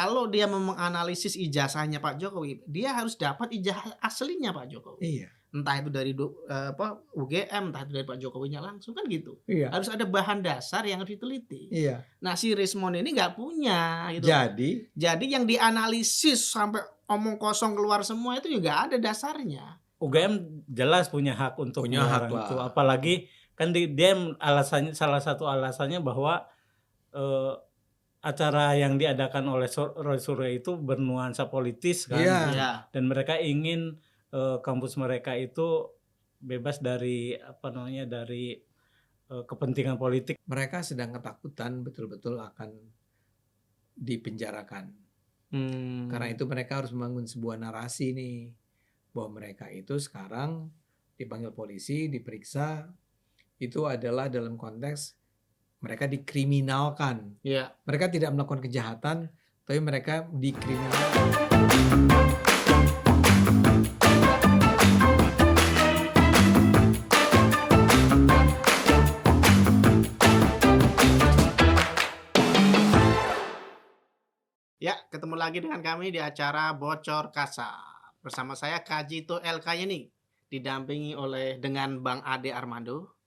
kalau dia menganalisis ijazahnya Pak Jokowi, dia harus dapat ijazah aslinya Pak Jokowi. Iya. Entah itu dari UGM, entah itu dari Pak Jokowinya langsung, kan gitu. Iya. Harus ada bahan dasar yang harus diteliti. Iya. Nah, si Rismond ini nggak punya gitu. Jadi yang dianalisis sampai omong kosong keluar semua itu juga ada dasarnya. UGM jelas punya hak untuk Punya hak melarang itu. lah. Apalagi kan dia alasannya, salah satu alasannya bahwa acara yang diadakan oleh Roy Suryo itu bernuansa politis kan. Iya. Iya. Dan mereka ingin kampus mereka itu bebas dari dari kepentingan politik. Mereka sedang ketakutan betul-betul akan dipenjarakan. Karena itu mereka harus membangun sebuah narasi nih, bahwa mereka itu sekarang dipanggil polisi, diperiksa, itu adalah dalam konteks mereka dikriminalkan. Iya. Mereka tidak melakukan kejahatan, tapi mereka dikriminalkan. Ya, ketemu lagi dengan kami di acara Bocor Kasar. Bersama saya Kajito El Kayeni, didampingi dengan Bang Ade Armando.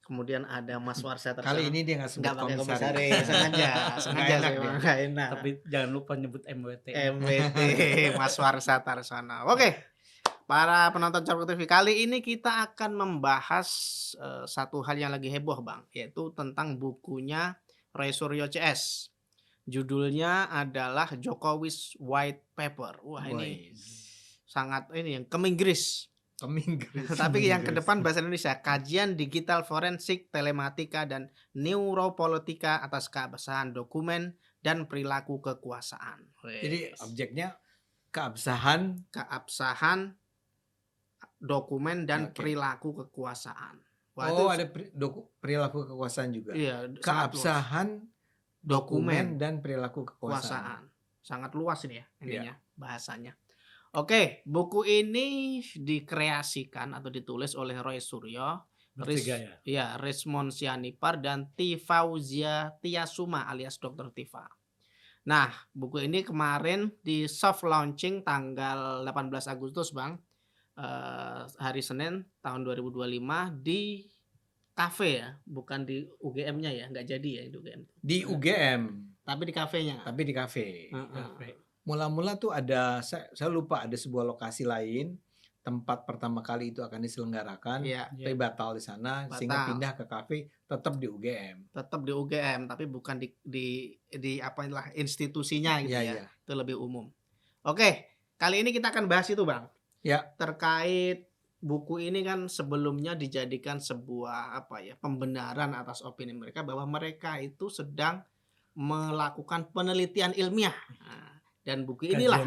Kemudian ada Mas Warseta. Kali ini dia nggak sebut pakai komisaris. sengaja enak saya dia. nggak enak. Tapi jangan lupa nyebut MWT. MWT Mas Warseta Tarsana. Oke, para penonton Corpo TV, kali ini kita akan membahas satu hal yang lagi heboh Bang, yaitu tentang bukunya Roy Suryo CS. Judulnya adalah Jokowi's White Paper. Wah, ini sangat yang keminggris. Tapi yang ke depan bahasa Indonesia, kajian digital forensik, telematika dan neuropolitika atas keabsahan dokumen dan perilaku kekuasaan. Jadi objeknya keabsahan dokumen dan perilaku kekuasaan. Wah, ada perilaku kekuasaan juga. Iya, keabsahan dokumen dan perilaku kekuasaan. Sangat luas ini ya intinya bahasanya. Oke, buku ini dikreasikan atau ditulis oleh Roy Suryo, Bertiga ya? Rismond Sianipar dan Tifauzia Tiasuma alias Dr. Tifa. Nah, buku ini kemarin di soft launching tanggal 18 Agustus Bang, hari Senin tahun 2025 di kafe ya, bukan di UGM-nya ya, nggak jadi ya di UGM. Di UGM. Tapi di kafenya. Tapi di kafe. Mula-mula tuh ada, saya lupa ada sebuah lokasi lain, tempat pertama kali itu akan diselenggarakan, tapi batal di sana, sehingga pindah ke kafe, tetap di UGM. Tetap di UGM, tapi bukan di institusinya gitu ya. Itu lebih umum. Oke, kali ini kita akan bahas itu Bang. Ya. Terkait buku ini kan sebelumnya dijadikan sebuah pembenaran atas opini mereka bahwa mereka itu sedang melakukan penelitian ilmiah. Dan buku inilah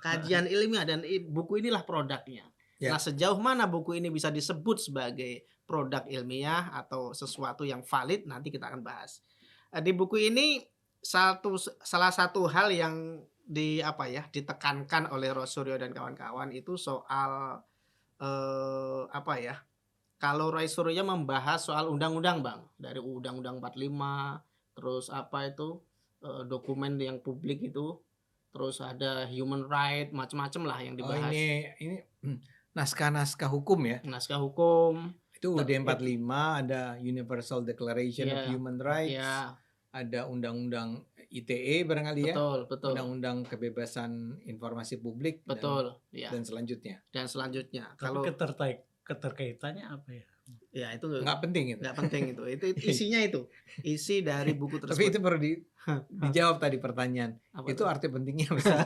kajian ilmiah dan buku inilah produknya. Nah, sejauh mana buku ini bisa disebut sebagai produk ilmiah atau sesuatu yang valid, nanti kita akan bahas. Di buku ini salah satu hal yang ditekankan oleh Roy Suryo dan kawan-kawan itu soal kalau Roy Suryo membahas soal undang-undang Bang, dari Undang-Undang 45, terus dokumen yang publik itu, terus ada human right, macam-macam lah yang dibahas. Ini naskah-naskah hukum ya. Naskah hukum. Itu UUD 45, ada Universal Declaration of Human Rights. Ada undang-undang ITE barangkali ya. Betul. Undang-undang kebebasan informasi publik. Dan selanjutnya. Kalau keterkaitannya apa ya? Ya itu nggak penting itu. Nggak penting itu. Itu isinya itu. Isi dari buku tersebut. Tapi itu perlu dijawab tadi pertanyaan. Itu arti pentingnya bisa.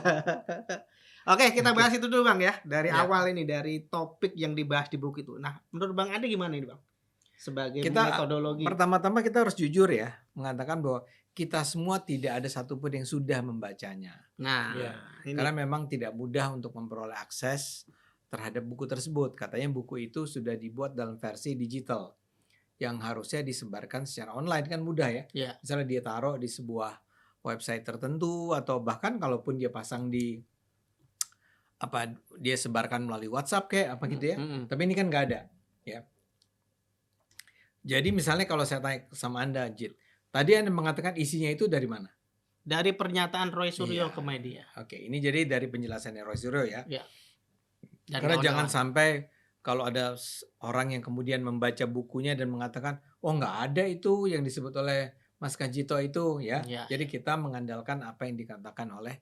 Oke, kita bahas itu dulu Bang ya. Dari awal ini, dari topik yang dibahas di buku itu. Nah, menurut Bang Ade gimana ini Bang? Sebagai metodologi. Pertama-tama kita harus jujur ya, mengatakan bahwa kita semua tidak ada satupun yang sudah membacanya. Nah, karena memang tidak mudah untuk memperoleh akses terhadap buku tersebut. Katanya buku itu sudah dibuat dalam versi digital yang harusnya disebarkan secara online, kan mudah ya. Misalnya dia taruh di sebuah website tertentu, atau bahkan kalaupun dia pasang di dia sebarkan melalui WhatsApp kayak gitu ya. Tapi ini kan nggak ada ya. Jadi misalnya kalau saya tanya sama Anda, Jit, tadi Anda mengatakan isinya itu dari mana? Dari pernyataan Roy Suryo Iya. ke media. Oke, ini jadi dari penjelasannya Roy Suryo ya. Ya. Dan Karena kawan-kawan. jangan sampai kalau ada orang yang kemudian membaca bukunya dan mengatakan, oh nggak ada itu yang disebut oleh Mas Kajito itu ya. Ya, Jadi kita mengandalkan apa yang dikatakan oleh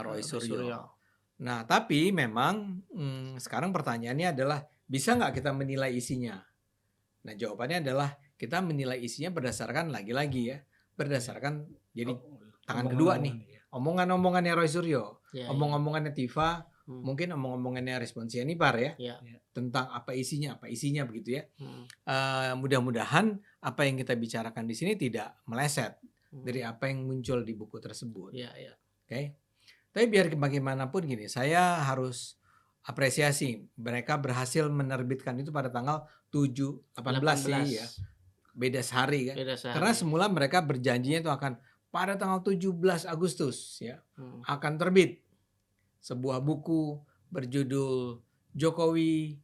Roy Roy Suryo. Nah, tapi memang sekarang pertanyaannya adalah bisa nggak kita menilai isinya? Nah, jawabannya adalah kita menilai isinya berdasarkan lagi-lagi ya, berdasarkan jadi tangan kedua nih, omongan-omongannya Roy Suryo, Ya, omong-omongannya Tifa, mungkin omong-omongannya Responsianipar ya, ya. tentang apa isinya begitu ya. Hmm. Mudah-mudahan apa yang kita bicarakan di sini tidak meleset dari apa yang muncul di buku tersebut. Ya, ya. Oke. Tapi biar bagaimanapun gini, saya harus apresiasi mereka berhasil menerbitkan itu pada tanggal 18 sih ya. Beda sehari kan. Beda sehari. Karena semula mereka berjanjinya itu akan pada tanggal 17 Agustus ya akan terbit sebuah buku berjudul Jokowi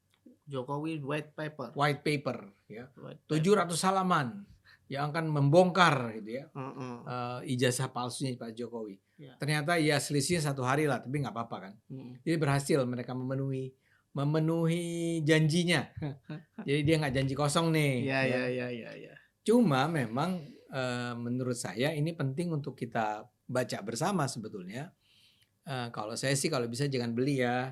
White Paper. White Paper ya. White 700 halaman yang akan membongkar gitu ya. Paper. Ijazah palsunya Pak Jokowi. Ya. Ternyata ya selisihnya 1 hari lah, tapi nggak apa-apa kan. Jadi berhasil mereka memenuhi janjinya. Jadi dia nggak janji kosong nih. Ya. Cuma memang menurut saya ini penting untuk kita baca bersama sebetulnya. Kalau saya sih kalau bisa jangan beli ya.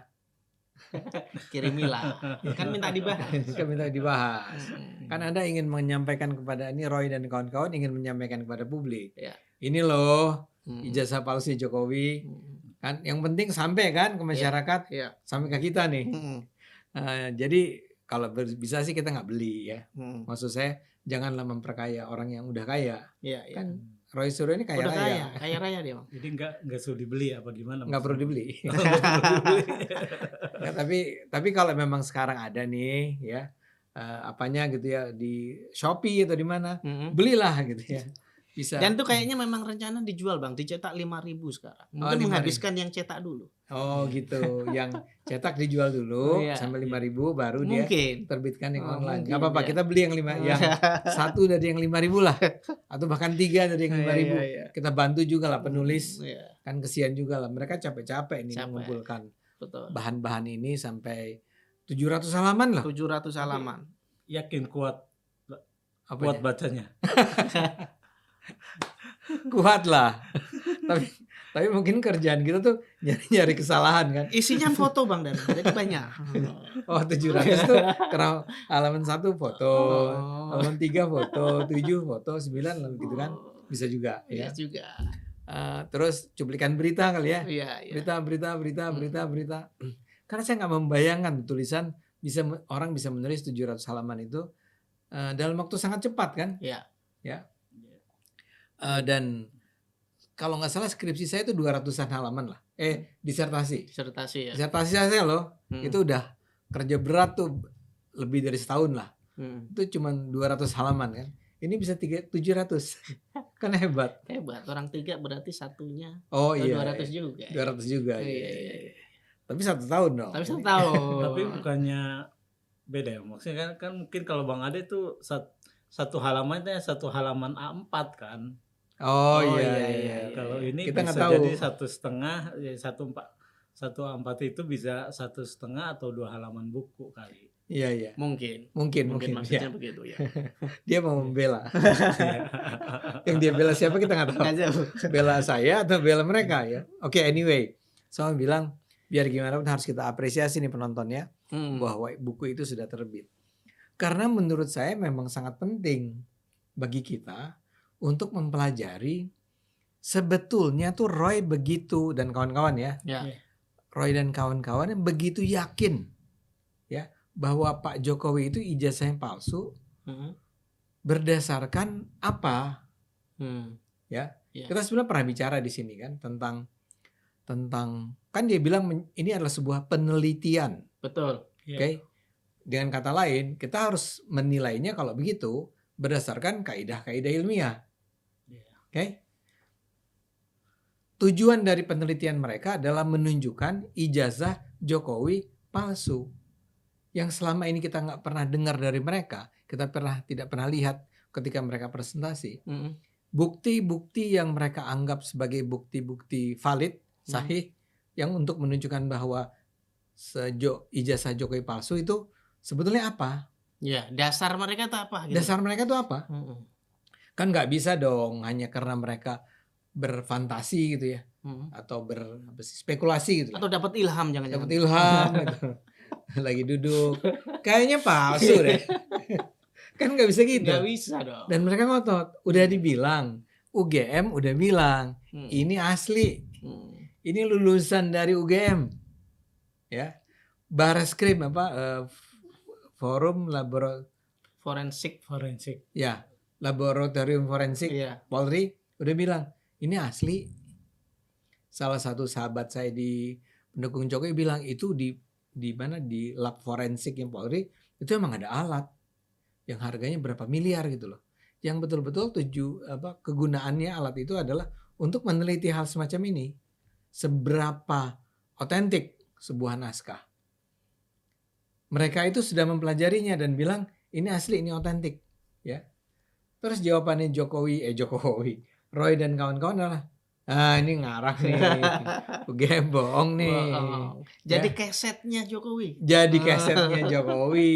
Kirimilah. Kan minta dibahas. Kan minta dibahas. Kan Anda ingin menyampaikan kepada ini Roy dan kawan-kawan ingin menyampaikan kepada publik. Ya. Ini loh ijazah palsu Jokowi. Kan yang penting sampai kan ke masyarakat, Ya. sampai ke kita nih. Jadi kalau bisa sih kita nggak beli ya. Maksud saya janganlah memperkaya orang yang udah kaya. Ya. Kan Roy Suryo ini kaya Udah raya. kaya raya dia, Bang. Jadi nggak suruh dibeli apa gimana? Nggak perlu dibeli. Ya, tapi kalau memang sekarang ada nih ya apanya gitu ya di Shopee atau di mana, belilah gitu ya. Bisa. Dan tuh kayaknya memang rencana dijual, Bang, dicetak 5.000 sekarang. Mungkin 5.000. menghabiskan yang cetak dulu. Oh gitu, yang cetak dijual dulu Iya. sampai 5.000 baru Mungkin. dia terbitkan yang online. Mungkin, Gak apa-apa, ya. kita beli yang yang satu dari yang 5.000 lah, atau bahkan 3 dari yang 5.000. Iya. Kita bantu juga lah penulis, Iya, kan kesian juga lah. Mereka capek-capek ini Capek. mengumpulkan betul. bahan-bahan ini sampai 700 halaman lah. 700 halaman. Yakin kuat Apanya? bacanya. Kuat lah. tapi mungkin kerjaan kita tuh nyari kesalahan kan. Isinya foto, Bang, dan jadi banyak. Oh 700 tuh karena halaman 1 foto, halaman 3 foto, 7 foto, 9 lah gitu kan. Bisa juga Iya ya. juga. Terus cuplikan berita kali ya. Iya. Berita. Karena saya nggak membayangkan tulisan orang bisa menulis 700 halaman itu dalam waktu sangat cepat kan. Iya. Ya. Dan kalau nggak salah skripsi saya itu 200-an halaman lah. Disertasi Disertasi ya. Disertasi saya loh. Itu udah kerja berat tuh lebih dari setahun lah. Itu cuma 200 halaman kan. Ini bisa 700. Kan hebat. Hebat. Orang 3 berarti satunya. Oh iya. 200 juga. 200 juga. Iya. Tapi 1 tahun dong. Tapi 1 tahun. Tapi bukannya beda ya, maksudnya kan mungkin kalau Bang Ade itu satu halaman itu 1 halaman A4 kan. Oh iya. Kalau ini kita nggak bisa tahu. jadi 1,5 ya 1/4 itu bisa 1,5 atau 2 halaman buku kali. Iya. Mungkin Ya. maksudnya begitu ya. Dia mau membela. Yang dia bela siapa kita nggak tahu. Nggak jauh. Bela saya atau bela mereka ya. Oke, anyway. So bilang biar gimana pun harus kita apresiasi nih penontonnya bahwa buku itu sudah terbit. Karena menurut saya memang sangat penting bagi kita untuk mempelajari sebetulnya tuh Roy begitu dan kawan-kawan ya. Roy dan kawan-kawan begitu yakin ya bahwa Pak Jokowi itu ijazahnya palsu berdasarkan apa? Ya. Kita sebenarnya pernah bicara di sini kan tentang kan dia bilang ini adalah sebuah penelitian. Betul. Oke. Dengan kata lain, kita harus menilainya kalau begitu berdasarkan kaidah-kaidah ilmiah. Oke. Tujuan dari penelitian mereka adalah menunjukkan ijazah Jokowi palsu. Yang selama ini kita nggak pernah dengar dari mereka, kita tidak pernah lihat ketika mereka presentasi. bukti-bukti yang mereka anggap sebagai bukti-bukti valid, sahih, yang untuk menunjukkan bahwa ijazah Jokowi palsu itu sebetulnya apa? Ya, dasar mereka itu apa? Gitu. Dasar mereka itu apa? Kan nggak bisa dong hanya karena mereka berfantasi gitu ya, atau berspekulasi gitu. Atau dapat ilham, jangan-jangan. Dapat ilham gitu. Lagi duduk, kayaknya palsu deh. Kan nggak bisa gitu. Nggak bisa dong. Dan mereka ngotot, udah dibilang, UGM udah bilang, ini asli, ini lulusan dari UGM, ya, Bareskrim forum forensik, ya, laboratorium forensik, Polri udah bilang, ini asli. Salah satu sahabat saya di pendukung Jokowi bilang itu di mana di lab forensik yang Polri itu emang ada alat yang harganya berapa miliar gitu loh. Yang betul-betul kegunaannya alat itu adalah untuk meneliti hal semacam ini. Seberapa otentik sebuah naskah. Mereka itu sudah mempelajarinya dan bilang ini asli, ini otentik, ya. Terus jawabannya Jokowi, Roy dan kawan-kawan adalah, ini ngarang nih, UGM bohong nih. Jadi kesetnya Jokowi. Jadi kesetnya Jokowi.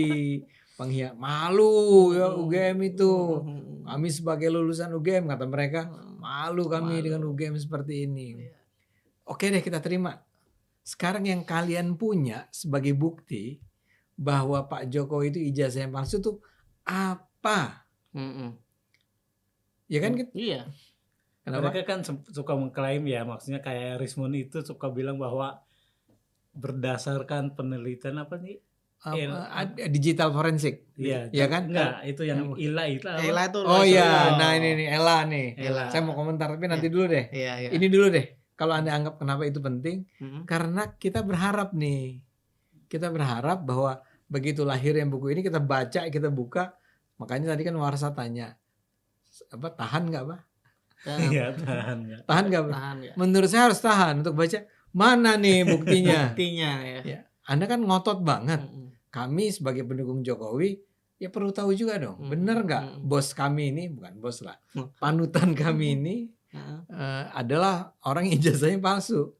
Pengkhianat, malu ya UGM itu. Kami sebagai lulusan UGM, kata mereka, malu kami dengan UGM seperti ini. Oke deh, kita terima. Sekarang yang kalian punya sebagai bukti bahwa Pak Jokowi itu ijazah yang palsu itu apa? Ya kan? Iya. Kenapa? Mereka kan suka mengklaim ya, maksudnya kayak Rismon itu suka bilang bahwa berdasarkan penelitian apa nih? Digital forensik. Iya. Ya kan? Enggak, itu yang Ela itu. Oh iya, nah ini Ela nih. Saya mau komentar tapi nanti dulu deh. Iya. Ini dulu deh. Kalau Anda anggap kenapa itu penting? Karena kita berharap nih. Kita berharap bahwa begitu lahirnya buku ini kita baca, kita buka. Makanya tadi kan Warsa tanya, tahan nggak Pak? Iya, tahan. Tahan nggak Pak? Menurut saya harus tahan untuk baca. Mana nih buktinya? Buktinya ya. Anda kan ngotot banget. Kami sebagai pendukung Jokowi ya perlu tahu juga dong. Bener nggak bos kami ini, bukan bos lah, panutan kami ini adalah orang ijazahnya palsu.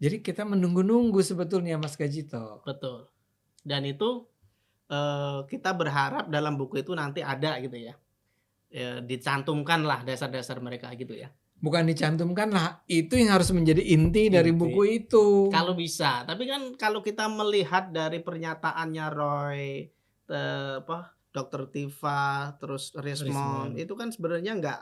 Jadi kita menunggu-nunggu sebetulnya Mas Kajito. Betul. Dan itu kita berharap dalam buku itu nanti ada gitu ya. Dicantumkan lah dasar-dasar mereka gitu ya. Bukan dicantumkan lah, itu yang harus menjadi inti dari buku itu. Kalau bisa, tapi kan kalau kita melihat dari pernyataannya Roy, Dr. Tifa, terus Rismon, itu kan sebenarnya nggak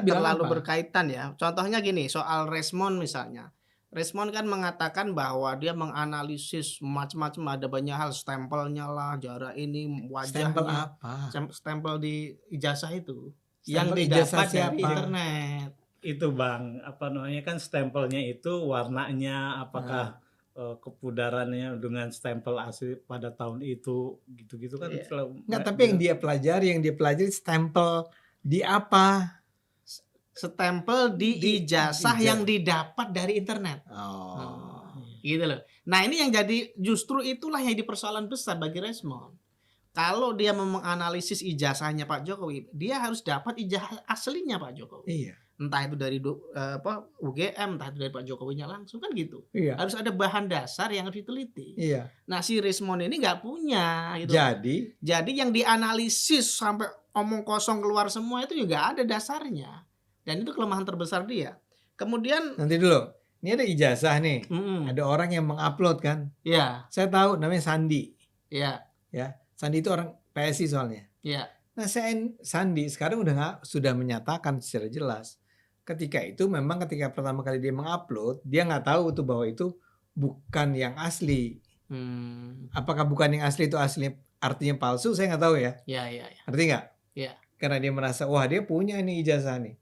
terlalu berkaitan ya. Contohnya gini, soal Rismon misalnya. Rismon kan mengatakan bahwa dia menganalisis macam-macam, ada banyak hal, stempelnya lah, jarak ini, wajahnya. Stempel apa? Stempel di ijazah itu. Yang didapat dari internet. Itu Bang, kan stempelnya itu warnanya apakah kepudarannya dengan stempel asli pada tahun itu gitu-gitu kan. Enggak, tapi yang dia pelajari stempel di apa? Stempel di ijazah yang didapat dari internet. Gitu loh. Nah, ini yang jadi justru itulah yang jadi persoalan besar bagi Rismon. Kalau dia menganalisis ijazahnya Pak Jokowi, dia harus dapat ijazah aslinya Pak Jokowi. Iya. Entah itu dari UGM, entah itu dari Pak Jokowinya langsung, kan gitu. Iya. Harus ada bahan dasar yang harus diteliti. Iya. Nah, si Rismon ini nggak punya gitu. Jadi yang dianalisis sampai omong kosong keluar semua itu juga ada dasarnya. Dan itu kelemahan terbesar dia. Kemudian nanti dulu, ini ada ijazah nih. Ada orang yang mengupload kan? Iya. Saya tahu namanya Sandi. Iya. Ya. Sandi itu orang PSI soalnya. Iya. Nah, Sandi sekarang sudah menyatakan secara jelas. Ketika itu memang ketika pertama kali dia mengupload, dia nggak tahu tuh bahwa itu bukan yang asli. Apakah bukan yang asli itu asli artinya palsu? Saya nggak tahu ya. Iya. Artinya nggak? Iya. Karena dia merasa, wah dia punya ini ijazah nih.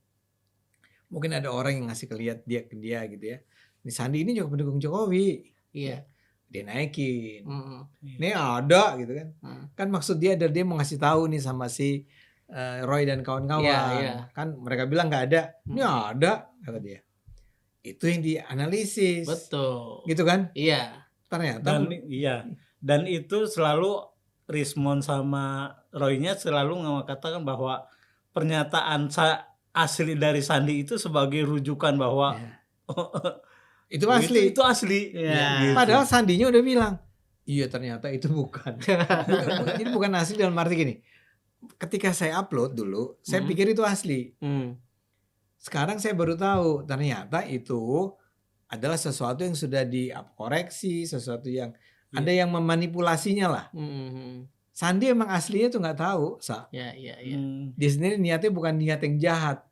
Mungkin ada orang yang ngasih ke dia gitu ya. Ini Sandi ini juga pendukung Jokowi. Iya. Dia naikin. Ini ada gitu kan. Kan maksud dia adalah dia mau ngasih tahu nih sama si Roy dan kawan-kawan. Iya. Kan mereka bilang nggak ada. Ini ada kata dia. Itu yang dianalisis. Betul. Gitu kan? Iya. Ternyata. Dan itu selalu Rismon sama Roy-nya selalu mengatakan bahwa pernyataan asli dari Sandi itu sebagai rujukan bahwa itu asli. Itu asli. Ya. Gitu. Padahal Sandinya udah bilang, iya ternyata itu bukan. Jadi bukan asli dalam arti gini. Ketika saya upload dulu, saya pikir itu asli. Sekarang saya baru tahu ternyata itu adalah sesuatu yang sudah dikoreksi, sesuatu yang ada yang memanipulasinya lah. Sandi emang aslinya tuh nggak tahu, Ya. Dia sendiri niatnya bukan niat yang jahat.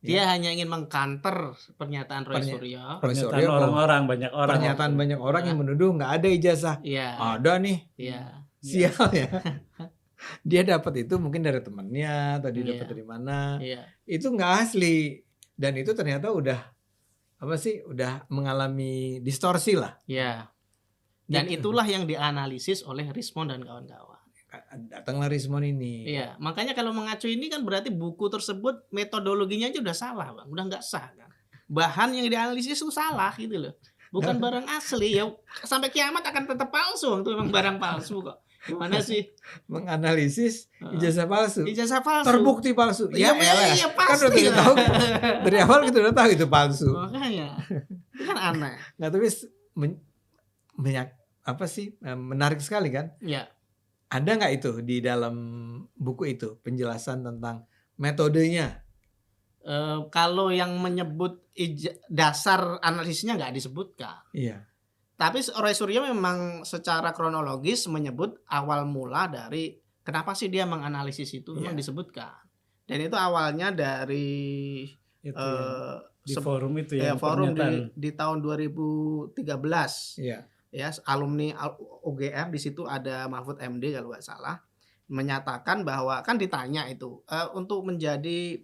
Dia hanya ingin mengkanter pernyataan Roy Suryo. Pernyataan orang-orang, banyak orang. Pernyataan banyak orang yang menuduh nggak ada ijazah. Iya. Ada nih. Iya. Sial ya. Dia dapat itu mungkin dari temannya atau dia dapat dari mana. Iya. Itu nggak asli. Dan itu ternyata udah mengalami distorsi lah. Iya. Dan itulah yang dianalisis oleh Rismond dan kawan-kawan. Datanglah Rismond ini. Iya, makanya kalau mengacu ini kan berarti buku tersebut metodologinya aja udah salah, Bang. Udah nggak sah kan. Bahan yang dianalisis itu salah gitu loh. Bukan barang asli ya. Sampai kiamat akan tetap palsu, itu memang barang palsu kok. Gimana sih? Menganalisis ijazah palsu. Ijazah palsu. Terbukti palsu. Iya, iya pasti. Kan udah tahu. Dari awal kita udah tahu itu palsu. Makanya. Itu kan aneh. Nah, tapi menarik sekali kan? Iya. Ada nggak itu di dalam buku itu penjelasan tentang metodenya? Kalau yang menyebut dasar analisisnya nggak disebutkan. Iya. Tapi Roy Suryo memang secara kronologis menyebut awal mula dari kenapa sih dia menganalisis itu memang disebutkan. Dan itu awalnya dari Itu di forum itu ya. Forum di tahun 2013. Iya. Ya, alumni UGM di situ ada Mahfud MD kalau nggak salah, menyatakan bahwa kan ditanya itu untuk menjadi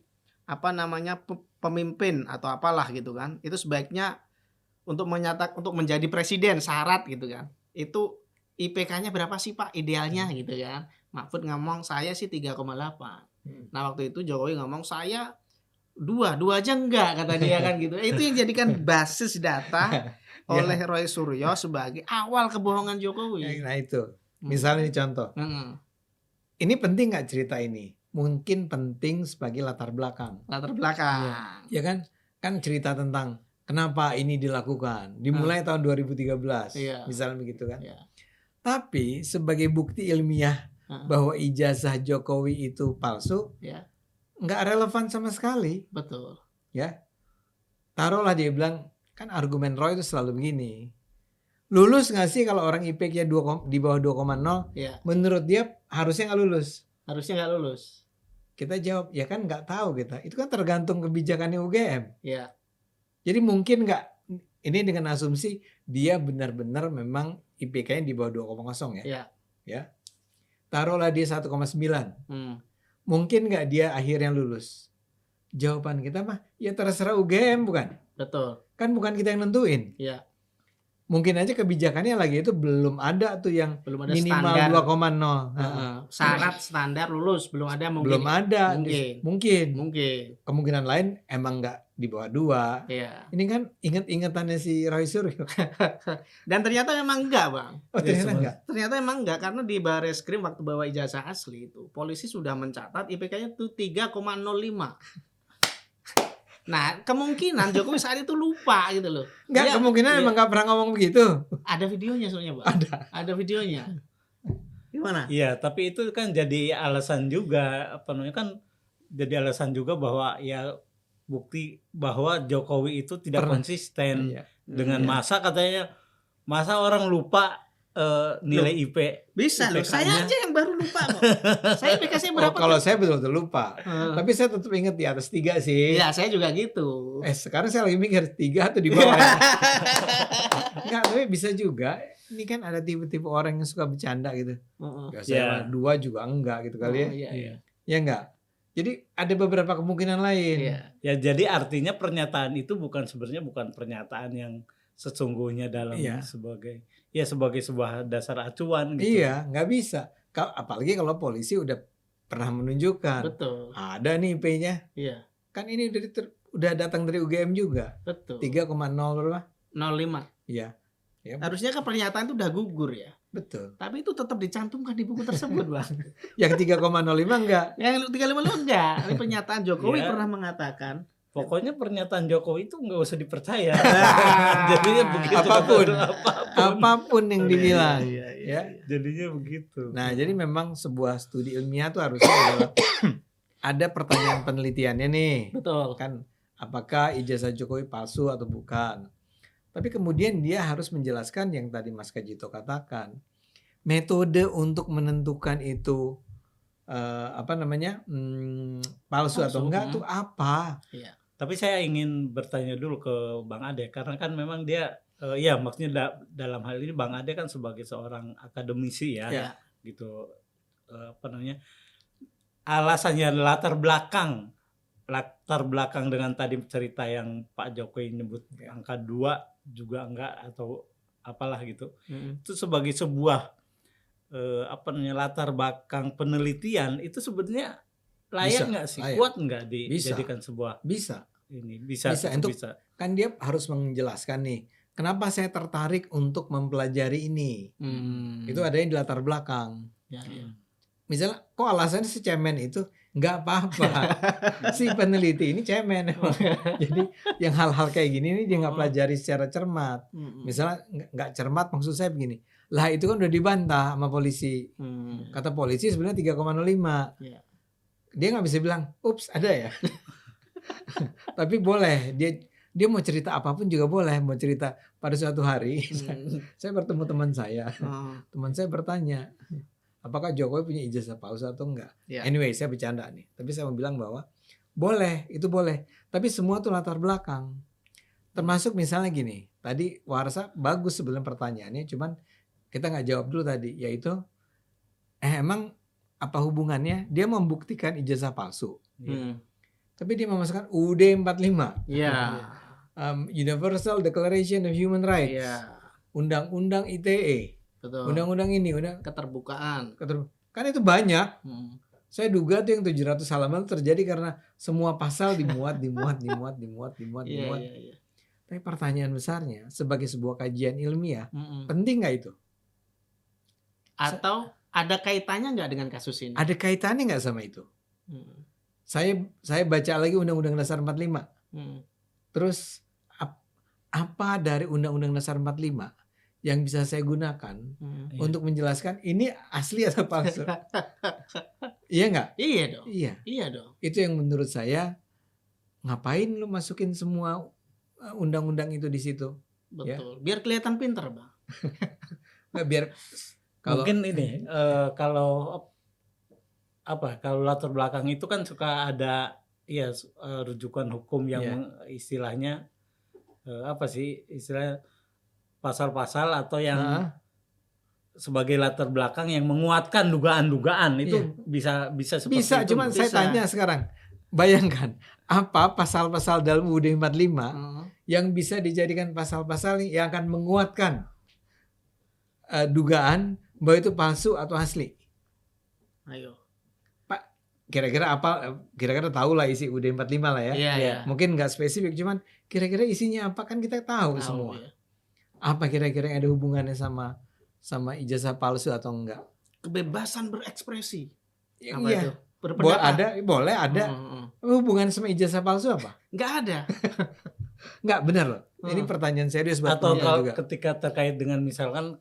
pemimpin atau apalah gitu kan, itu sebaiknya untuk menjadi presiden syarat gitu kan, itu IPK-nya berapa sih Pak idealnya gitu kan. Mahfud ngomong saya sih 3,8. Nah waktu itu Jokowi ngomong saya 2 aja enggak kata dia kan gitu. Itu yang jadikan basis data oleh Roy Suryo sebagai awal kebohongan Jokowi. Nah itu, misalnya ini contoh. Ini penting nggak cerita ini? Mungkin penting sebagai latar belakang. Latar belakang. Ya kan? Kan cerita tentang kenapa ini dilakukan. Dimulai tahun 2013. Misalnya begitu kan. Tapi sebagai bukti ilmiah bahwa ijazah Jokowi itu palsu, nggak relevan sama sekali. Betul. Ya. Taruhlah dia bilang, kan argumen Roy itu selalu begini. Lulus nggak sih kalau orang IPK-nya di bawah 2,0? Menurut dia harusnya nggak lulus. Harusnya nggak lulus. Kita jawab, ya kan nggak tahu kita. Itu kan tergantung kebijakannya UGM. Iya. Jadi mungkin nggak, ini dengan asumsi dia benar-benar memang IPK-nya di bawah 2,0 ya. Iya. Ya. Taruhlah dia 1,9. Mungkin nggak dia akhirnya lulus? Jawaban kita mah, ya terserah UGM bukan? Betul. Kan bukan kita yang nentuin. Iya. Mungkin aja kebijakannya lagi itu belum ada tuh yang belum ada minimal standar 2,0. Syarat standar lulus belum ada mungkin. Belum ada. Mungkin. Kemungkinan lain emang nggak di bawah 2. Iya. Ini kan ingat-ingatannya si Roy Suryo. Dan ternyata memang enggak, Bang. Oh, ternyata enggak. Ternyata emang enggak karena di Bareskrim waktu bawa ijazah asli itu, polisi sudah mencatat IPK-nya tuh 3,05. Nah, kemungkinan Jokowi saat itu lupa gitu loh. Enggak, kemungkinan emang enggak pernah ngomong begitu. Ada videonya soalnya, Bang. Ada videonya. Gimana? Iya, tapi itu kan jadi alasan juga, kan jadi alasan juga bahwa ya bukti bahwa Jokowi itu tidak konsisten dengan masa katanya. Masa orang lupa nilai IP. Bisa loh, saya aja yang baru lupa kok. Saya IPK saya berapa? Kalau saya betul-betul lupa. Tapi saya tetap ingat di atas 3 sih. Iya, saya juga gitu. Sekarang saya lagi mikir 3 atau di bawah. Enggak, tapi bisa juga. Ini kan ada tipe-tipe orang yang suka bercanda gitu. Saya 2 juga enggak gitu kali ya. Iya. Ya enggak. Jadi ada beberapa kemungkinan lain. Ya jadi artinya pernyataan itu sebenarnya bukan pernyataan yang sesungguhnya dalam sebagai sebuah dasar acuan gitu. Iya, nggak bisa. Apalagi kalau polisi udah pernah menunjukkan. Betul. Ada nih IP-nya. Iya. Kan ini udah datang dari UGM juga. Betul. 3,0 berapa? 05. Iya. Harusnya kan pernyataan itu udah gugur ya. Betul. Tapi itu tetap dicantumkan di buku tersebut, Bang. Yang 3,05 enggak. Yang 3,5 enggak. Ini pernyataan Jokowi Ya. pernah mengatakan. Pokoknya pernyataan Jokowi itu nggak usah dipercaya. Jadinya begitu. Apapun yang dibilang. Ya. Jadinya begitu. Nah, jadi memang sebuah studi ilmiah tuh harusnya adalah ada pertanyaan penelitiannya nih. Betul. Kan apakah ijazah Jokowi palsu atau bukan? Tapi kemudian dia harus menjelaskan yang tadi Mas Kajito katakan. Metode untuk menentukan itu palsu atau enggak tuh apa? Iya. Tapi saya ingin bertanya dulu ke Bang Ade karena kan memang dia ya maksudnya dalam hal ini Bang Ade kan sebagai seorang akademisi ya, Ya. gitu alasannya latar belakang dengan tadi cerita yang Pak Jokowi nyebut angka 2 juga enggak atau apalah gitu. Itu sebagai sebuah latar belakang penelitian itu sebenarnya layak nggak sih? Layak. Kuat nggak dijadikan sebuah Bisa. ini? Bisa. Kan dia harus menjelaskan nih, kenapa saya tertarik untuk mempelajari ini. Itu ada yang di latar belakang. Ya. Misalnya, kok alasannya si cemen itu? Nggak apa-apa. Si peneliti ini cemen. Jadi yang hal-hal kayak gini nih dia nggak pelajari secara cermat. Misalnya nggak cermat maksud saya begini. Lah itu kan udah dibantah sama polisi. Kata polisi sebenarnya 3,05. Yeah. Dia nggak bisa bilang, ups ada ya. Tapi boleh. Dia mau cerita apapun juga boleh. Mau cerita pada suatu hari. Saya bertemu teman saya. Teman saya bertanya, apakah Jokowi punya ijazah palsu atau enggak? Yeah. Anyway, saya bercanda nih. Tapi saya mau bilang bahwa boleh, itu boleh. Tapi semua tuh latar belakang. Termasuk misalnya gini. Tadi Warsa bagus sebelum pertanyaannya. Cuman kita nggak jawab dulu tadi. Yaitu, emang apa hubungannya? Dia membuktikan ijazah palsu. Tapi dia memasukkan UUD 45. Yeah. Universal Declaration of Human Rights. Yeah. Undang-undang ITE. Betul. Undang-undang ini. Keterbukaan. Kan itu banyak. Saya duga tuh yang 700 halaman terjadi karena semua pasal dimuat. Yeah. Tapi pertanyaan besarnya, sebagai sebuah kajian ilmiah, penting nggak itu? Atau ada kaitannya nggak dengan kasus ini? Ada kaitannya nggak sama itu? Saya baca lagi Undang-Undang Dasar 45. Terus apa dari Undang-Undang Dasar 45 yang bisa saya gunakan untuk menjelaskan ini asli atau palsu? Iya nggak? Iya dong. Iya dong. Itu yang menurut saya, ngapain lu masukin semua undang-undang itu di situ? Betul. Ya? Biar kelihatan pinter, Bang. Biar mungkin ini kalau latar belakang itu kan suka ada rujukan hukum yang istilahnya istilahnya pasal-pasal atau yang sebagai latar belakang yang menguatkan dugaan-dugaan itu bisa seperti bisa, itu. Cuman saya tanya sekarang, bayangkan apa pasal-pasal dalam UUD 45 yang bisa dijadikan pasal-pasal yang akan menguatkan dugaan bahwa itu palsu atau asli? Ayo. Pak, kira-kira apa? Kira-kira tahu lah isi UUD 45 lah ya. Iya. Mungkin nggak spesifik, cuman kira-kira isinya apa, kan kita tahu semua. Ya. Apa kira-kira yang ada hubungannya sama ijazah palsu atau enggak? Kebebasan berekspresi. Apa itu? Berpendapat. Boleh ada. Hubungan sama ijazah palsu apa? Nggak ada. Nggak, benar loh. Ini pertanyaan serius buat atau juga. Ketika terkait dengan misalkan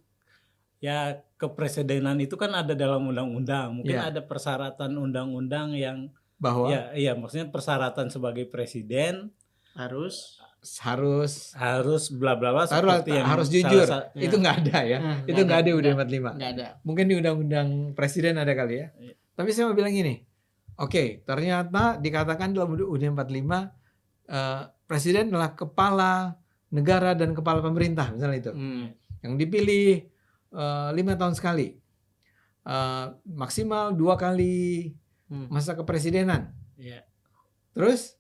ya kepresidenan itu kan ada dalam undang-undang. Mungkin ada persyaratan undang-undang yang bahwa maksudnya persyaratan sebagai presiden harus bla bla bla seperti yang harus jujur. Itu nggak ada ya. Itu nggak ada UUD 45. Nggak ada. Mungkin di undang-undang presiden ada kali ya. Tapi saya mau bilang gini. Oke, ternyata dikatakan dalam UUD 45 presiden adalah kepala negara dan kepala pemerintah misalnya itu. Yang dipilih 5 tahun sekali. Maksimal 2 kali masa kepresidenan. Terus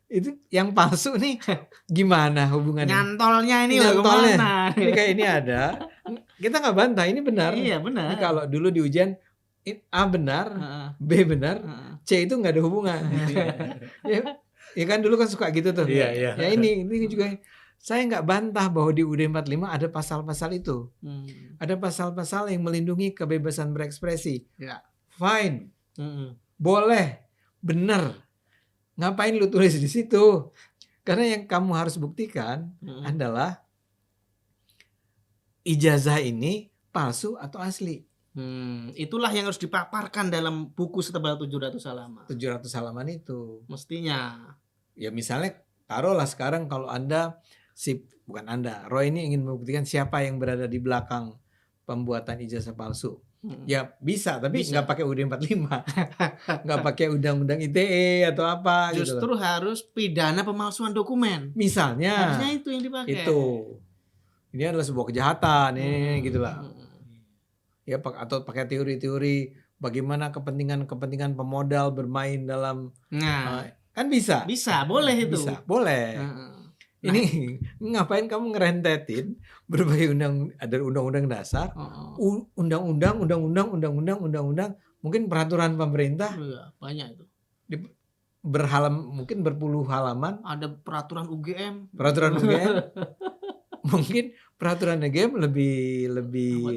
itu yang palsu nih gimana hubungannya? Nyantolnya ini bagaimana? Ini kayak ini ada. Kita nggak bantah, ini benar. Iya benar. Ini kalau dulu di ujian A benar, B benar, C itu nggak ada hubungan. Ya kan dulu kan suka gitu tuh. Iya. Ya ini juga Saya nggak bantah bahwa di UUD 45 ada pasal-pasal itu. Ada pasal-pasal yang melindungi kebebasan berekspresi. Ya. Fine. Boleh. Benar. Ngapain lu tulis di situ? Karena yang kamu harus buktikan adalah ijazah ini palsu atau asli. Itulah yang harus dipaparkan dalam buku setebal 700 halaman. 700 halaman itu. Mestinya. Ya misalnya taruhlah sekarang kalau Anda bukan Anda, Roy ini ingin membuktikan siapa yang berada di belakang pembuatan ijazah palsu. Ya bisa, tapi nggak pakai UUD 45. Nggak pakai undang-undang ITE atau apa. Justru gitu harus pidana pemalsuan dokumen. Misalnya. Harusnya itu yang dipakai. Itu. Ini adalah sebuah kejahatan, gitulah. Ya, atau pakai teori-teori bagaimana kepentingan pemodal bermain dalam. Kan bisa. Bisa, boleh itu. Bisa, boleh. Ini ngapain kamu ngerentetin berbagai undang-undang dasar, undang-undang, mungkin peraturan pemerintah. Banyak itu. Mungkin berpuluh halaman. Ada peraturan UGM. Mungkin peraturan UGM lebih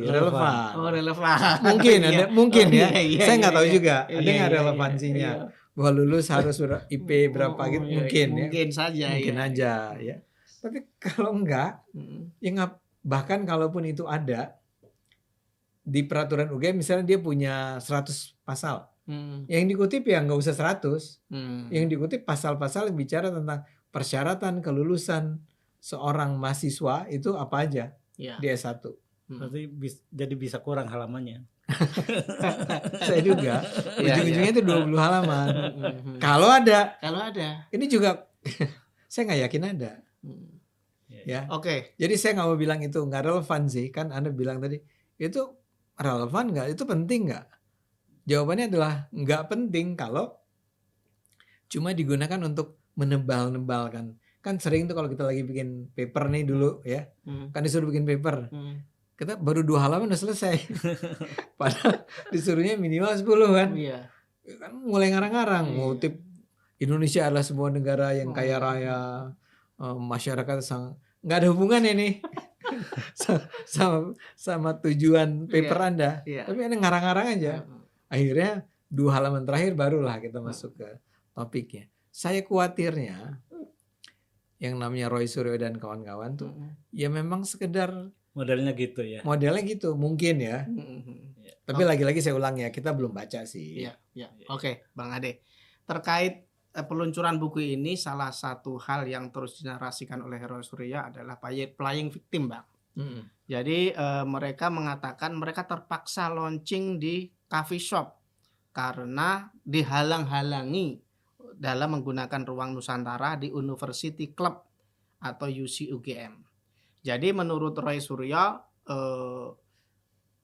relevan. Oh, relevan. Mungkin ya. Saya nggak tahu juga. Ada nggak relevansinya? Bahwa lulus harus IP berapa gitu, mungkin saja. Mungkin aja ya. Tapi kalau enggak, bahkan kalaupun itu ada di peraturan UGM, misalnya dia punya 100 pasal. Yang dikutip ya nggak usah 100. Yang dikutip pasal-pasal yang bicara tentang persyaratan kelulusan seorang mahasiswa itu apa aja di S1. Berarti jadi bisa kurang halamannya. Saya juga. Ujung-ujungnya itu 20 halaman. Kalau ada. Ini juga saya nggak yakin ada. Ya. Oke. Jadi saya nggak mau bilang itu nggak relevan sih. Kan Anda bilang tadi itu relevan nggak? Itu penting nggak? Jawabannya adalah nggak penting kalau cuma digunakan untuk menebal-nebalkan. Kan sering tuh kalau kita lagi bikin paper nih dulu ya. Kan disuruh bikin paper. Kita baru 2 halaman udah selesai. Padahal disuruhnya minimal 10 kan. Iya. Kan mulai ngarang-ngarang. Ngutip Indonesia adalah sebuah negara yang kaya raya. Masyarakat nggak ada hubungan ini sama tujuan paper Anda. Tapi Anda ngarang-ngarang aja. Akhirnya 2 halaman terakhir barulah kita masuk ke topiknya. Saya khawatirnya yang namanya Roy Suryo dan kawan-kawan tuh ya memang sekedar modelnya gitu ya. Modelnya gitu mungkin ya. Tapi lagi-lagi saya ulang ya, kita belum baca sih. Iya. Oke, Bang Ade. Terkait peluncuran buku ini, salah satu hal yang terus dinarasikan oleh Roy Suryo adalah playing victim, Bang. Jadi mereka mengatakan mereka terpaksa launching di coffee shop karena dihalang-halangi dalam menggunakan ruang Nusantara di University Club atau UC-UGM. Jadi menurut Roy Suryo,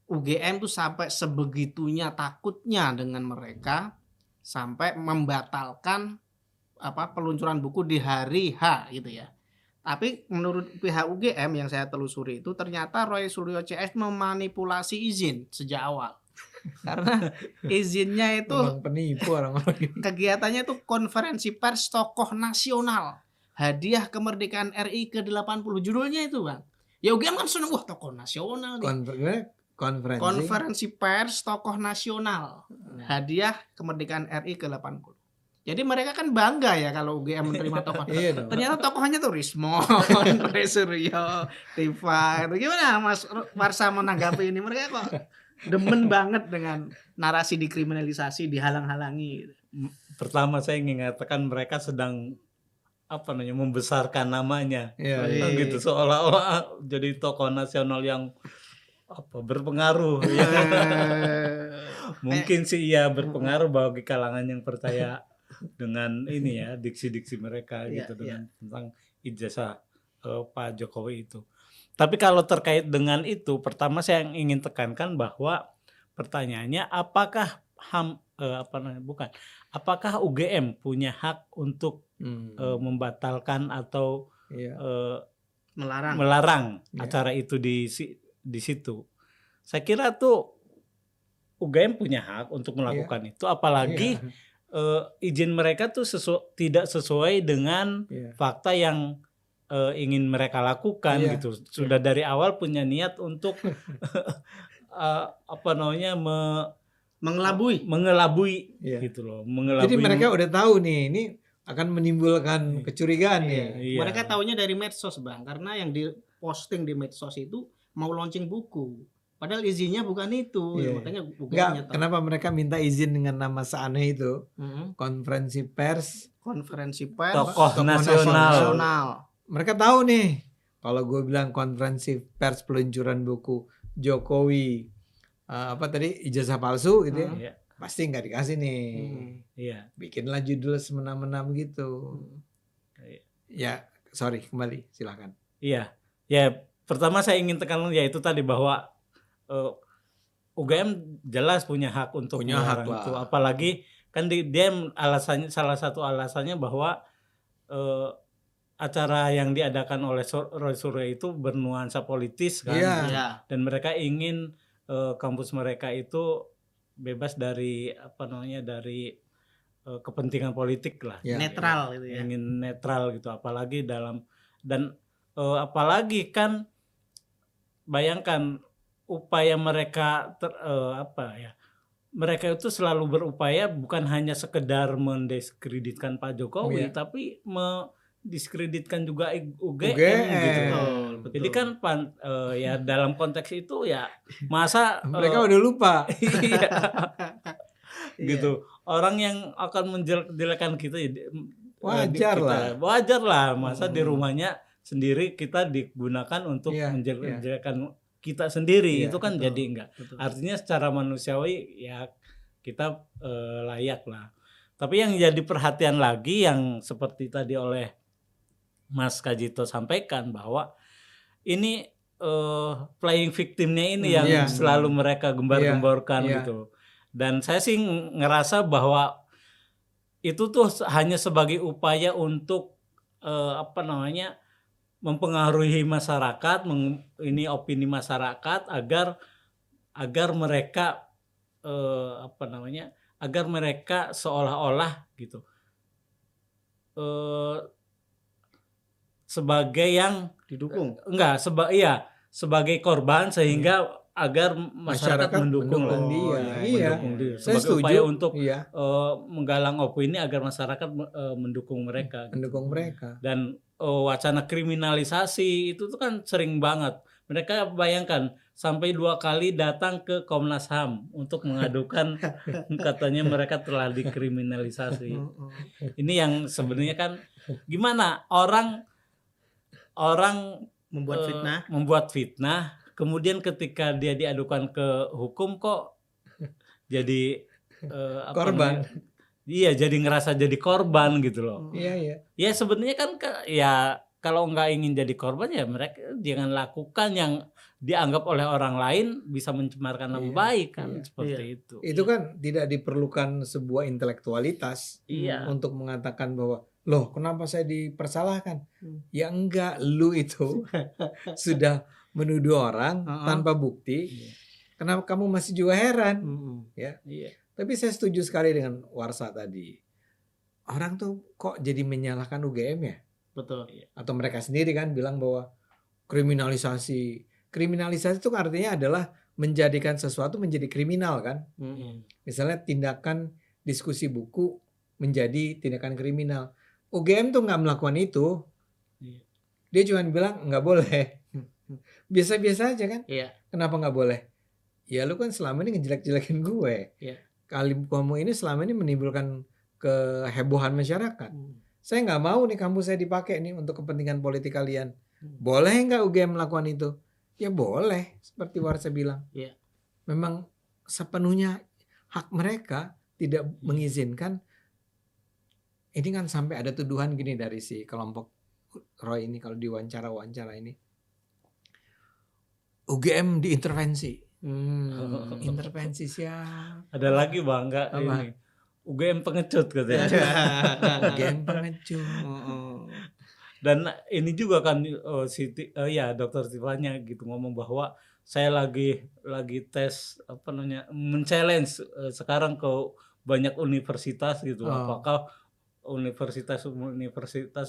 UGM tuh sampai sebegitunya takutnya dengan mereka sampai membatalkan peluncuran buku di hari H gitu ya. Tapi menurut pihak UGM yang saya telusuri itu ternyata Roy Suryo CS memanipulasi izin sejak awal. Karena izinnya itu penipu orang-orang. Kegiatannya itu konferensi pers tokoh nasional. Hadiah kemerdekaan RI ke-80. Judulnya itu, Bang. Ya UGM kan seneng tokoh nasional nih. Konferensi pers tokoh nasional. Hadiah kemerdekaan RI ke-80. Jadi mereka kan bangga ya kalau UGM menerima tokoh. Ternyata tokohnya tuh Rismon, Roy Suryo, Tifa. Gimana Mas Warsa menanggapi ini? Mereka kok demen banget dengan narasi dikriminalisasi, dihalang-halangi. Pertama saya ingin mengatakan mereka sedang membesarkan namanya. Gitu seolah-olah jadi tokoh nasional yang berpengaruh. Mungkin sih iya berpengaruh bagi kalangan yang percaya dengan ini ya diksi-diksi mereka gitu dengan tentang ijazah Pak Jokowi itu. Tapi kalau terkait dengan itu, pertama saya ingin tekankan bahwa pertanyaannya apakah apakah UGM punya hak untuk membatalkan atau melarang acara itu di situ. Saya kira tuh UGM punya hak untuk melakukan itu, apalagi izin mereka tuh tidak sesuai dengan fakta yang ingin mereka lakukan gitu. Sudah dari awal punya niat untuk mengelabui gitu loh. Jadi mereka udah tahu nih, ini akan menimbulkan kecurigaan nih. Iya. Mereka tahunya dari medsos, Bang, karena yang diposting di medsos itu mau launching buku. Padahal izinnya bukan itu, makanya Enggak, kenapa mereka minta izin dengan nama seaneh itu? Konferensi pers tokoh nasional. Mereka tahu nih, kalau gue bilang konferensi pers peluncuran buku Jokowi ijazah palsu gitu pasti nggak dikasih nih. Bikinlah judul semena-mena gitu. Ya, sorry, kembali silakan. Iya, pertama saya ingin tekankan itu tadi bahwa UGM jelas punya hak untuk melarang itu, apalagi kan dia salah satu alasannya bahwa acara yang diadakan oleh Roy Suryo itu bernuansa politis kan, dan mereka ingin kampus mereka itu bebas dari dari kepentingan politik lah, netral gitu ya. Ingin netral gitu, apalagi apalagi kan bayangkan upaya mereka mereka itu selalu berupaya bukan hanya sekedar mendiskreditkan Pak Jokowi, tapi mendiskreditkan juga UGM gitu. Betul. Jadi kan dalam konteks itu ya masa mereka udah lupa. Gitu. Orang yang akan menjelek-jelekan kita wajar lah. Masa di rumahnya sendiri kita digunakan untuk menjelek-jelekan kita sendiri, itu kan betul, jadi enggak. Betul. Artinya secara manusiawi ya kita layak lah. Tapi yang jadi perhatian lagi yang seperti tadi oleh Mas Kajito sampaikan bahwa ini playing victimnya ini yang selalu mereka gembar-gemborkan gitu. Dan saya sih ngerasa bahwa itu tuh hanya sebagai upaya untuk mempengaruhi masyarakat, opini masyarakat agar mereka agar mereka seolah-olah gitu sebagai yang didukung, sebagai korban sehingga agar masyarakat mendukung dia. Sebagai upaya untuk menggalang opini agar masyarakat mendukung mereka. Dan wacana kriminalisasi itu tuh kan sering banget. Mereka bayangkan sampai 2 kali datang ke Komnas HAM untuk mengadukan katanya mereka telah dikriminalisasi. Ini yang sebenarnya kan gimana orang membuat fitnah, kemudian ketika dia diadukan ke hukum kok jadi korban. Iya, jadi ngerasa jadi korban gitu loh. Iya. Ya sebenarnya kan kalau nggak ingin jadi korban ya mereka jangan lakukan yang dianggap oleh orang lain bisa mencemarkan nama baik kan, seperti itu. Itu kan tidak diperlukan sebuah intelektualitas untuk mengatakan bahwa loh kenapa saya dipersalahkan? Ya enggak, lu itu sudah menuduh orang tanpa bukti. Kenapa kamu masih juga heran? Tapi saya setuju sekali dengan Warsa tadi. Orang tuh kok jadi menyalahkan UGM ya? Betul. Atau mereka sendiri kan bilang bahwa kriminalisasi. Kriminalisasi itu artinya adalah menjadikan sesuatu menjadi kriminal kan? Misalnya tindakan diskusi buku menjadi tindakan kriminal. UGM tuh nggak melakukan itu. Dia cuma bilang nggak boleh. Biasa-biasa aja kan? Kenapa nggak boleh? Ya lu kan selama ini ngejelek-jelekin gue. Kamu ini selama ini menimbulkan kehebohan masyarakat. Saya nggak mau nih kampus saya dipakai nih untuk kepentingan politik kalian. Boleh nggak UGM melakukan itu? Ya boleh, seperti Warsa bilang. Memang sepenuhnya hak mereka tidak mengizinkan. Ini kan sampai ada tuduhan gini dari si kelompok Roy ini kalau diwawancara ini. UGM diintervensi. Intervensi siapa? Ada lagi Bang, enggak ini. UGM pengecut katanya. UGM pengecut. Dan ini juga kan Dokter Tifanya gitu ngomong bahwa saya lagi tes men-challenge sekarang ke banyak universitas gitu. Apakah universitas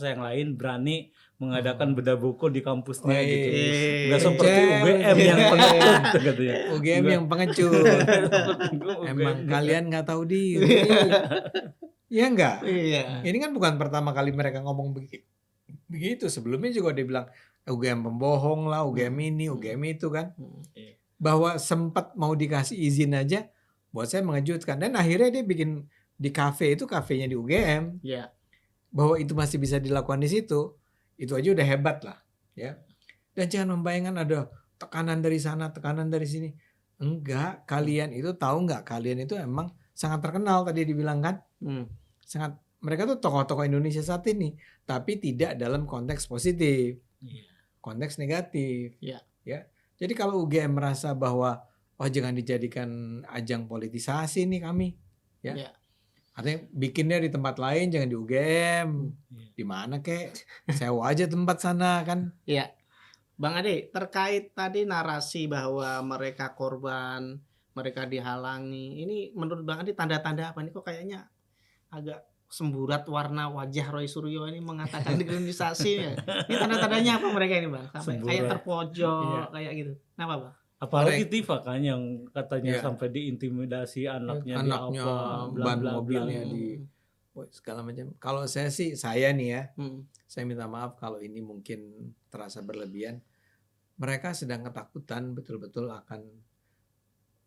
yang lain berani mengadakan bedah buku di kampusnya gitu. Nggak Keren. seperti UGM yang pengecut katanya. UGM yang pengecut. Emang kalian nggak tahu diri. Ya enggak? Iya. Ini kan bukan pertama kali mereka ngomong begitu. Sebelumnya juga dia bilang UGM pembohong lah, UGM ini, UGM itu kan. Bahwa sempat mau dikasih izin aja, buat saya mengejutkan. Dan akhirnya dia bikin di kafe itu, kafenya di UGM. Iya. Bahwa itu masih bisa dilakukan di situ, itu aja udah hebat lah, ya. Dan jangan membayangkan ada tekanan dari sana, tekanan dari sini. Enggak, kalian itu tahu nggak? Kalian itu emang sangat terkenal tadi dibilang kan. Sangat, mereka tuh tokoh-tokoh Indonesia saat ini, tapi tidak dalam konteks positif, konteks negatif. Ya. Jadi kalau UGM merasa bahwa jangan dijadikan ajang politisasi nih kami, ya. Artinya bikinnya di tempat lain, jangan di UGM, di mana kek, sewa aja tempat sana kan. Iya. Bang Ade, terkait tadi narasi bahwa mereka korban, mereka dihalangi, ini menurut Bang Ade tanda-tanda apa nih? Kok kayaknya agak semburat warna wajah Roy Suryo ini mengatakan dekriminalisasi ya. Ini tanda-tandanya apa mereka ini Bang? Sampai kayak terpojok kayak gitu. Kenapa Bang? Apalagi Tifa kan yang katanya sampai diintimidasi anaknya ban mobilnya di segala macam. Kalau saya nih ya, saya minta maaf kalau ini mungkin terasa berlebihan. Mereka sedang ketakutan betul-betul akan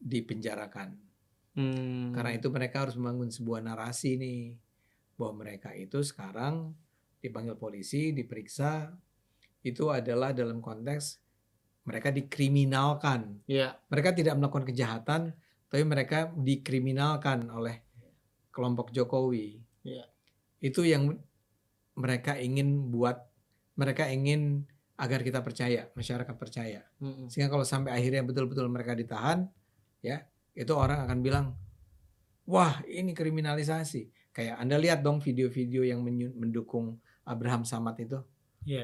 dipenjarakan. Karena itu mereka harus membangun sebuah narasi nih, bahwa mereka itu sekarang dipanggil polisi, diperiksa, itu adalah dalam konteks mereka dikriminalkan. Mereka tidak melakukan kejahatan, tapi mereka dikriminalkan oleh kelompok Jokowi. Itu yang mereka ingin buat, mereka ingin agar kita percaya, masyarakat percaya. Sehingga kalau sampai akhirnya betul-betul mereka ditahan, ya, itu orang akan bilang, wah ini kriminalisasi. Kayak Anda lihat dong video-video yang mendukung Abraham Samad itu.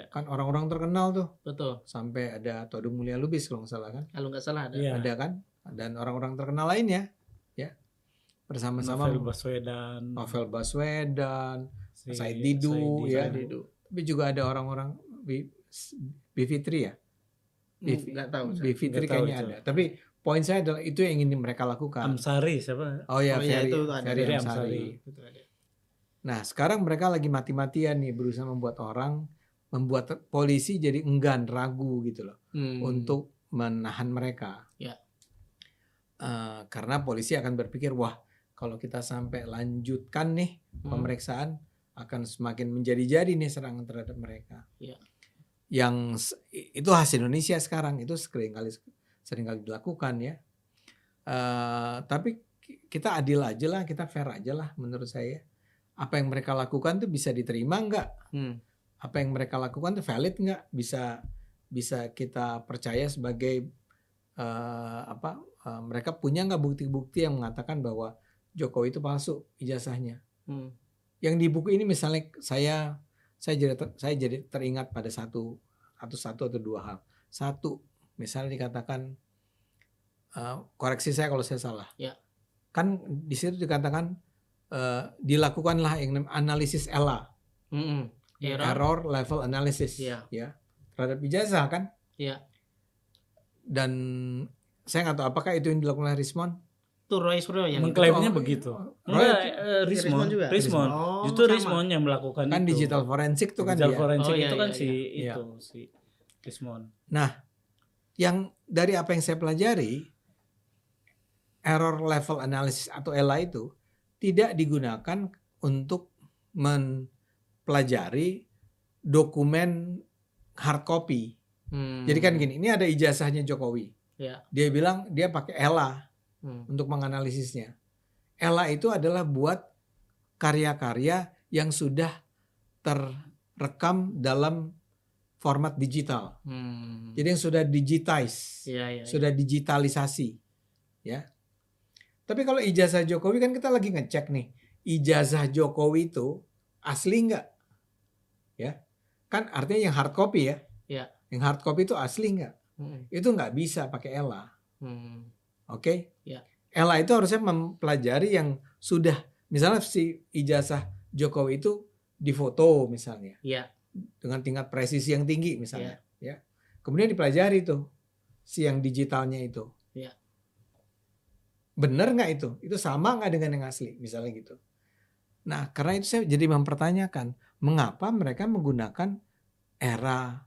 Kan orang-orang terkenal tuh. Betul. Sampai ada Todung Mulya Lubis kalau nggak salah kan. Kalau nggak salah ada. Ada kan. Dan orang-orang terkenal lainnya. Ya. Bersama-sama. Novel Baswedan. Said Didu. Tapi juga ada orang-orang Bivitri ya. Nggak tahu. Bivitri kayaknya ada. Tapi poin saya adalah itu yang ingin mereka lakukan. Amsari siapa? Oh ya, Ferry Amsari. Nah sekarang mereka lagi mati-matian nih berusaha membuat polisi jadi enggan, ragu gitu loh, untuk menahan mereka. Karena polisi akan berpikir, wah kalau kita sampai lanjutkan nih pemeriksaan akan semakin menjadi-jadi nih serangan terhadap mereka. Yang itu khas Indonesia sekarang, itu seringkali dilakukan ya. Tapi kita adil aja lah, kita fair aja lah menurut saya. Apa yang mereka lakukan tuh bisa diterima nggak? Apa yang mereka lakukan tuh valid nggak? Bisa kita percaya sebagai mereka punya nggak bukti-bukti yang mengatakan bahwa Jokowi itu palsu ijazahnya? Yang di buku ini misalnya saya jadi teringat pada satu atau dua hal. Satu, misalnya dikatakan, koreksi saya kalau saya salah. Kan di situ dikatakan dilakukanlah yang namanya analisis ELA, error level analysis, ya, terhadap ijazah kan. Dan saya nggak tahu apakah itu yang dilakukan oleh Rismon. Itu Roy Suryo yang mengklaimnya begitu. Rismon. Justru Rismon yang melakukan kan itu. Digital forensik itu kan digital dia. Forensik itu kan si Rismon. Nah, yang dari apa yang saya pelajari, error level analysis atau ELA itu tidak digunakan untuk mempelajari dokumen hard copy. Jadi kan gini, ini ada ijazahnya Jokowi. Dia bilang dia pakai ELA untuk menganalisisnya. ELA itu adalah buat karya-karya yang sudah terrekam dalam format digital. Jadi yang sudah digitize, sudah digitalisasi, ya. Tapi kalau ijazah Jokowi kan kita lagi ngecek nih, ijazah Jokowi itu asli nggak? Ya, kan artinya yang hard copy ya. Yang hard copy itu asli nggak? Itu nggak bisa pakai ELA. Oke? ELA itu harusnya mempelajari yang sudah, misalnya si ijazah Jokowi itu difoto misalnya Iya. dengan tingkat presisi yang tinggi misalnya, ya. Kemudian dipelajari tuh si yang digitalnya itu. Iya. Bener nggak itu? Itu sama nggak dengan yang asli misalnya gitu. Nah karena itu saya jadi mempertanyakan mengapa mereka menggunakan ELA,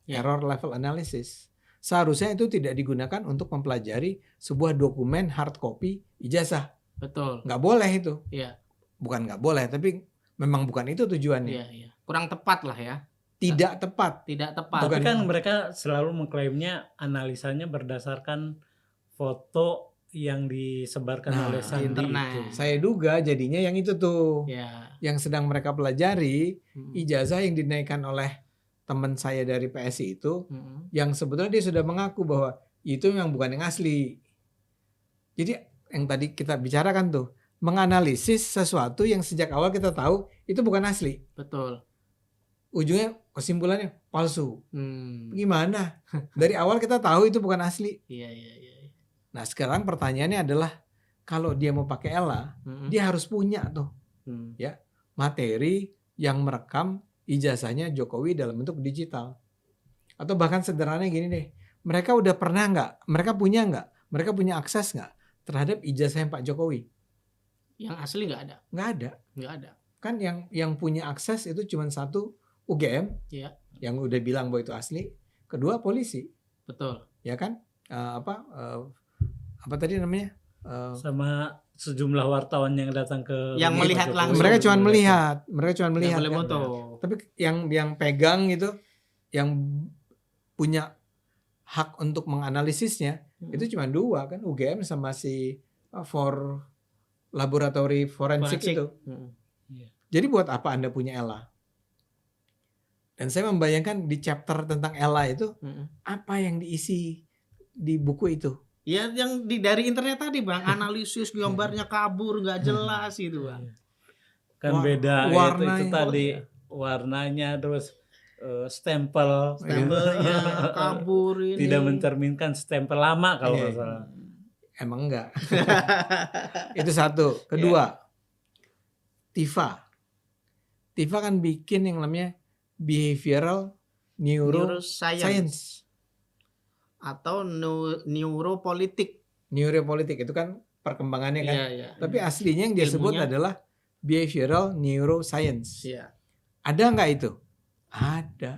error level analysis. Seharusnya itu tidak digunakan untuk mempelajari sebuah dokumen hard copy ijazah. Betul. Nggak boleh itu. Iya. Bukan nggak boleh, tapi memang bukan itu tujuannya. Iya. Kurang tepat lah ya. Tidak tepat. Tidak tepat. Tapi kan mereka selalu mengklaimnya analisanya berdasarkan foto yang disebarkan oleh Sandi internet. itu. Saya duga jadinya yang itu tuh. Ya. Yang sedang mereka pelajari, ijazah yang dinaikkan oleh teman saya dari PSI itu, yang sebetulnya dia sudah mengaku bahwa itu memang bukan yang asli. Jadi yang tadi kita bicarakan tuh, menganalisis sesuatu yang sejak awal kita tahu itu bukan asli. Betul. Ujungnya kesimpulannya palsu. Gimana? Dari awal kita tahu itu bukan asli. Iya. Nah sekarang pertanyaannya adalah kalau dia mau pakai ELA, dia harus punya tuh ya materi yang merekam ijazahnya Jokowi dalam bentuk digital. Atau bahkan sederhananya gini deh, mereka udah pernah nggak? Mereka punya akses nggak terhadap ijazah Pak Jokowi? Yang asli nggak ada. Nggak ada. Kan yang punya akses itu cuma satu, UGM, yang udah bilang bahwa itu asli. Kedua polisi. Betul. Ya kan? Apa tadi namanya? Sama sejumlah wartawan yang datang ke yang melihat langsung. Mereka cuma melihat. Boleh Kan? foto. Tapi yang pegang itu, yang punya hak untuk menganalisisnya itu cuma dua kan, UGM sama si for laboratori forensik itu. Jadi buat apa Anda punya ELA? Dan saya membayangkan di chapter tentang ELA itu apa yang diisi di buku itu. Ya yang dari internet tadi Bang, analisis gambarnya kabur nggak jelas itu Bang. Kan beda warnanya, itu tadi warnanya terus Stempelnya kabur ini. Tidak mencerminkan stempel lama kalau nggak salah. Emang enggak. Itu satu. Kedua, TIFA kan bikin yang namanya behavioral neuroscience atau neuropolitik. Neuropolitik itu kan perkembangannya kan. Iya. Tapi aslinya yang dia sebut adalah behavioral neuroscience. Iya. Ada nggak itu? Ada.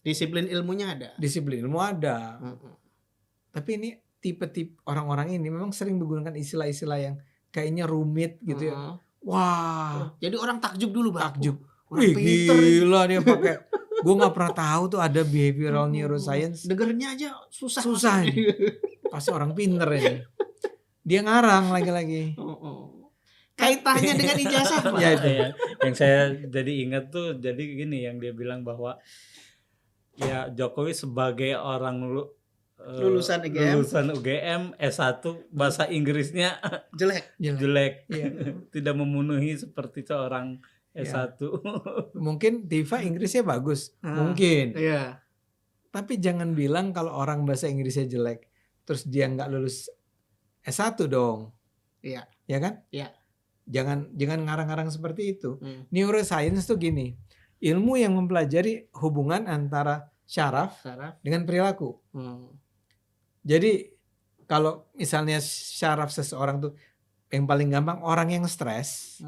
Disiplin ilmunya ada. Disiplin ilmu ada. Tapi ini tipe-tipe orang-orang ini memang sering menggunakan istilah-istilah yang kayaknya rumit gitu ya. Wah. Jadi orang takjub dulu Bang. Takjub. Wih gila dia pakai. Gue nggak pernah tahu tuh ada behavioral neuroscience. Dengernya aja susah. Pasti orang pinter ini. Dia ngarang lagi-lagi. Kaitannya dengan ijazah Pak. Ya, itu ya. Yang saya jadi ingat tuh jadi gini yang dia bilang bahwa ya Jokowi sebagai orang lulusan UGM S1 bahasa Inggrisnya jelek. Tidak memenuhi seperti seorang S1. Mungkin Diva Inggrisnya bagus. Mungkin. Iya. Tapi jangan bilang kalau orang bahasa Inggrisnya jelek terus dia nggak lulus S1 dong. Iya. Ya kan? Iya. Jangan ngarang-ngarang seperti itu. Neuroscience tuh gini. Ilmu yang mempelajari hubungan antara syaraf dengan perilaku. Jadi kalau misalnya syaraf seseorang tuh yang paling gampang orang yang stres,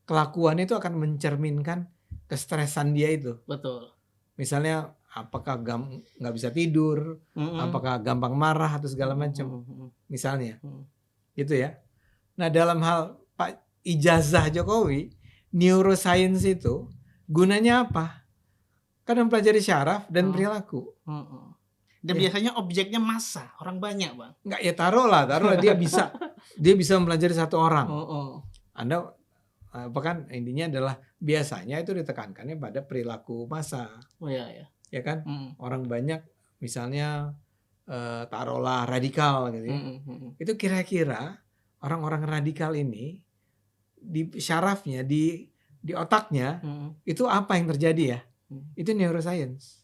kelakuannya itu akan mencerminkan kestresan dia itu. Betul. Misalnya apakah nggak bisa tidur, apakah gampang marah atau segala macam. Misalnya, gitu ya. Nah dalam hal Pak ijazah Jokowi, neuroscience itu gunanya apa? Kan mempelajari syaraf dan perilaku. Dan biasanya objeknya massa, orang banyak Bang. Enggak ya taruhlah dia bisa mempelajari satu orang. Anda apa kan intinya adalah biasanya itu ditekankannya pada perilaku massa. Ya kan? Orang banyak misalnya taruhlah radikal gitu ya. Itu kira-kira orang-orang radikal ini di syarafnya di otaknya itu apa yang terjadi ya? Itu neuroscience.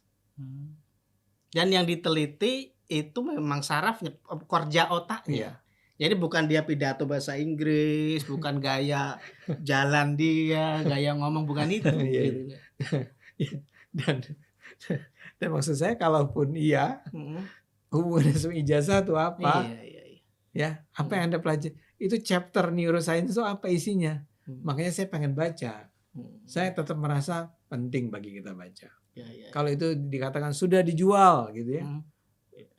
Dan yang diteliti itu memang sarafnya, korja otaknya. Jadi bukan dia pidato bahasa Inggris, bukan gaya jalan dia, gaya ngomong, bukan itu Iya, gitu. dan dan maksud saya kalaupun iya, hubungannya sama ijazah itu apa? Iya. Ya, apa yang Anda pelajari? Itu chapter neuroscience itu apa isinya? Makanya saya pengen baca. Saya tetap merasa penting bagi kita baca. Ya. Kalau itu dikatakan sudah dijual gitu ya,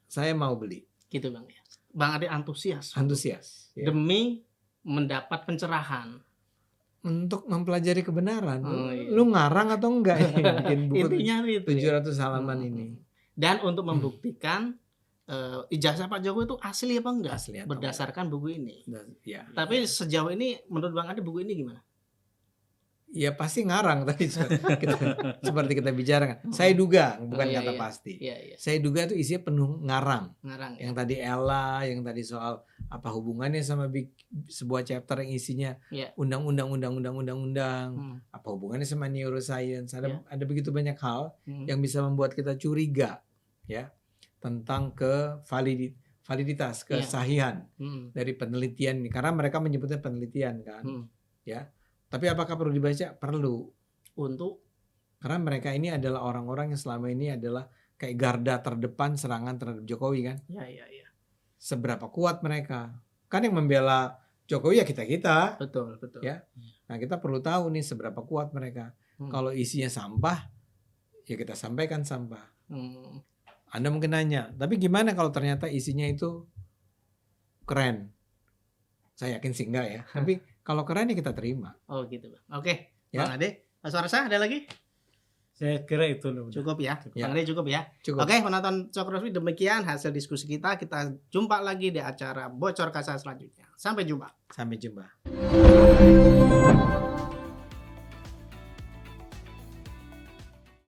saya mau beli. Gitu Bang ya. Bang Ade antusias. Antusias. Ya. Demi mendapat pencerahan. Untuk mempelajari kebenaran. Iya. Lu ngarang atau enggak ya bikin buku Intinya itu. 700 halaman ini. Dan untuk membuktikan ijazah Pak Jokowi itu asli apa enggak? Asli atau berdasarkan buku ini. Ya. Tapi sejauh ini menurut Bang Ade buku ini gimana? Ya pasti ngarang tadi seperti kita bicarakan. Saya duga, bukan kata pasti. Iya. Saya duga itu isinya penuh ngarang. Ya. Yang tadi Ella, yang tadi soal apa hubungannya sama sebuah chapter yang isinya undang-undang, apa hubungannya sama neuroscience. Ada begitu banyak hal yang bisa membuat kita curiga ya tentang validitas, kesahihan dari penelitian ini. Karena mereka menyebutnya penelitian kan. Ya. Tapi apakah perlu dibaca? Perlu. Untuk? Karena mereka ini adalah orang-orang yang selama ini adalah kayak garda terdepan serangan terhadap Jokowi kan. Iya. Seberapa kuat mereka. Kan yang membela Jokowi ya kita-kita. Betul. Ya. Nah kita perlu tahu nih seberapa kuat mereka. Kalau isinya sampah, ya kita sampaikan sampah. Anda mungkin nanya, tapi gimana kalau ternyata isinya itu keren? Saya yakin sih enggak ya. Tapi kalau keren ya kita terima. Oh gitu Bang. Oke. Ya. Bang Ade, Mas Warsa ada lagi? Saya kira itu udah. Cukup ya. Ya. Bang Ade cukup ya. Cukup. Oke, penonton Cokrofi, demikian hasil diskusi kita. Kita jumpa lagi di acara Bocor Kasar selanjutnya. Sampai jumpa. Sampai jumpa.